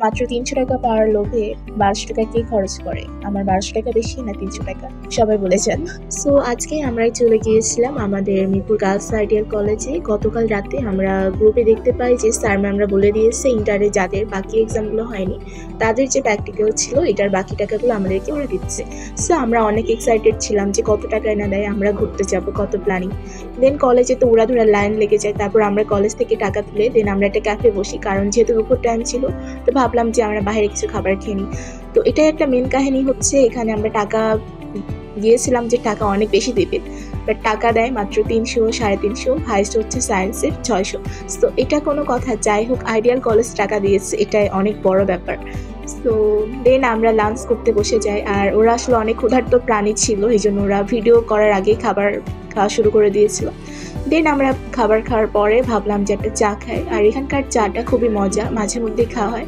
মাত্র ৩০০ টাকা পাওয়ার লোভে ১২০০ টাকা কে খরচ করে? আমার ১২০০ টাকা বেশি না ৩০০ টাকা? সবাই বলে যান। সো আজকে আমরাই চলে গিয়েছিলাম আমাদের মিরপুর গার্লস আইডিয়াল কলেজে। গতকাল রাতে আমরা গ্রুপে দেখতে পাই যে স্যার ম্যামরা বলে দিয়েছে ইন্টারে যাদের বাকি এক্সামগুলো হয়নি তাদের যে প্র্যাকটিক্যাল ছিল এটার বাকি টাকাগুলো আমাদেরকে ওরা দিচ্ছে। সো আমরা অনেক এক্সাইটেড ছিলাম যে কত টাকায় না দেয় আমরা ঘুরতে যাবো, কত প্ল্যানিং। দেন কলেজে তো উড়াধুরা লাইন লেগে যায়। তারপর আমরা কলেজ থেকে টাকা তুলে দেন আমরা একটা ক্যাফে বসি, কারণ যেহেতু দুপুর টাইম ছিল তো ভাবলাম যে আমরা বাইরে কিছু খাবার খেয়ে নিই। তো এটাই একটা মেন কাহিনী হচ্ছে, এখানে আমরা টাকা গিয়েছিলাম যে টাকা অনেক বেশি দেবে, বাট টাকা দেয় মাত্র ৩০০, ৩৫০, হাইস্ট হচ্ছে সায়েন্সের ৬০০। তো এটা কোনো কথা? যাই হোক, আইডিয়াল কলেজ টাকা দিয়েছে, এটাই অনেক বড় ব্যাপার। সো দেন আমরা লাঞ্চ করতে বসে যাই, আর ওরা আসলে অনেক ক্ষুধার্ত প্রাণী ছিল, এই জন্য ওরা ভিডিও করার আগেই খাবার খাওয়া শুরু করে দিয়েছিল। দেন আমরা খাবার খাওয়ার পরে ভাবলাম যে একটা চা খাই, আর এখানকার চাটা খুবই মজা, মাঝে মধ্যেই খাওয়া হয়।